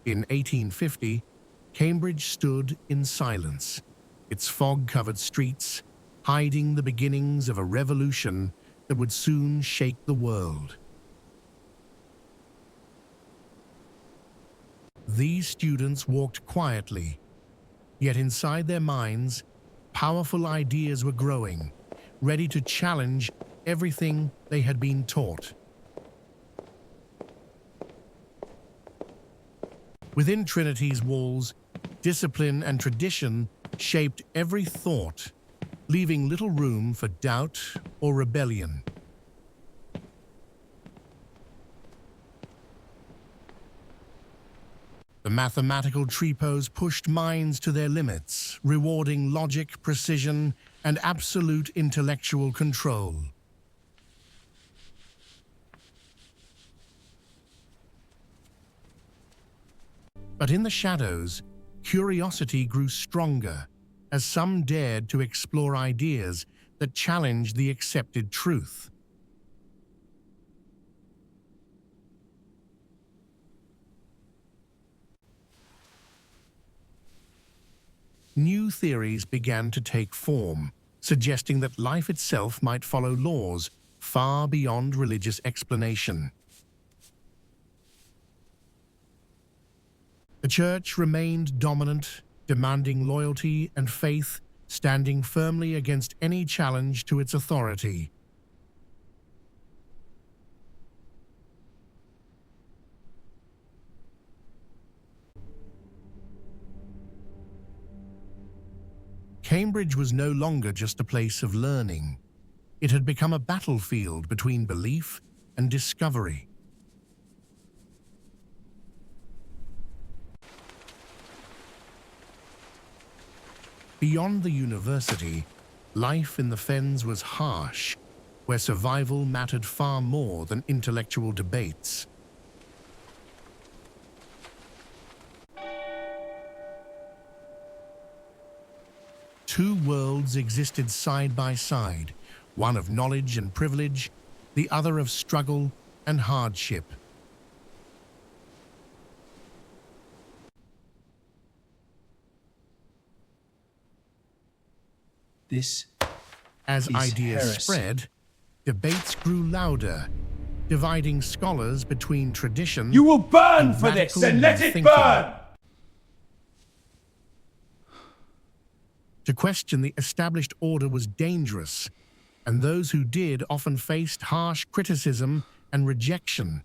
In 1850, Cambridge stood in silence, its fog-covered streets hiding the beginnings of a revolution that would soon shake the world. These students walked quietly, yet inside their minds, powerful ideas were growing, ready to challenge everything they had been taught. Within Trinity's walls, discipline and tradition shaped every thought, leaving little room for doubt or rebellion. The mathematical tripos pushed minds to their limits, rewarding logic, precision, and absolute intellectual control. But in the shadows, curiosity grew stronger as some dared to explore ideas that challenged the accepted truth. New theories began to take form, suggesting that life itself might follow laws far beyond religious explanation. The Church remained dominant, demanding loyalty and faith, standing firmly against any challenge to its authority. Cambridge was no longer just a place of learning. It had become a battlefield between belief and discovery. Beyond the university, life in the Fens was harsh, where survival mattered far more than intellectual debates. Two worlds existed side by side, one of knowledge and privilege, the other of struggle and hardship. This As is ideas heresy. spread, debates grew louder, dividing scholars between tradition You will burn and for this, radical and let new it thinking. burn! To question the established order was dangerous, and those who did often faced harsh criticism and rejection.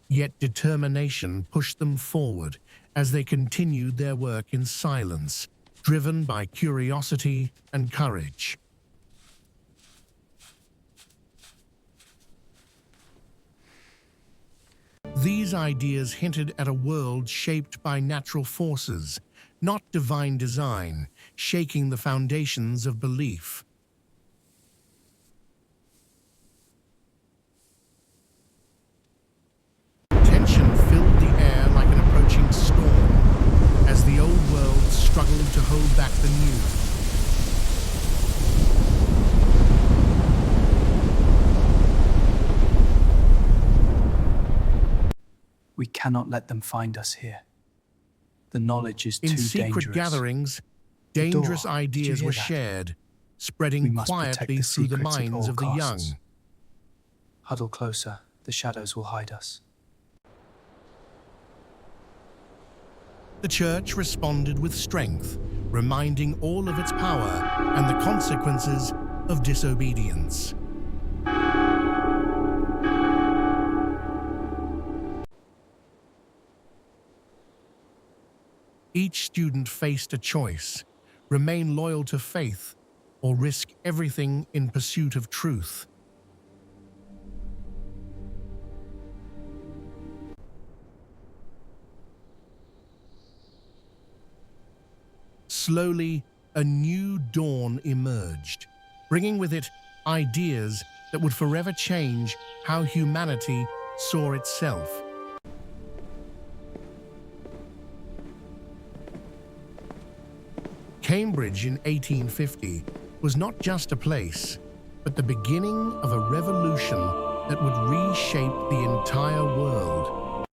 Yet determination pushed them forward as they continued their work in silence, driven by curiosity and courage. These ideas hinted at a world shaped by natural forces, not divine design, shaking the foundations of belief. Tension filled the air like an approaching storm, as the old world struggled to hold back the new. We cannot let them find us here. The knowledge is too In dangerous. secret gatherings, The door. dangerous Did you ideas hear were that? shared, We spreading must protect quietly the through the secrets at minds all of the young. costs. Huddle closer. The shadows will hide us. The Church responded with strength, reminding all of its power and the consequences of disobedience. Each student faced a choice: remain loyal to faith or risk everything in pursuit of truth. Slowly, a new dawn emerged, bringing with it ideas that would forever change how humanity saw itself. Cambridge in 1850 was not just a place, but the beginning of a revolution that would reshape the entire world.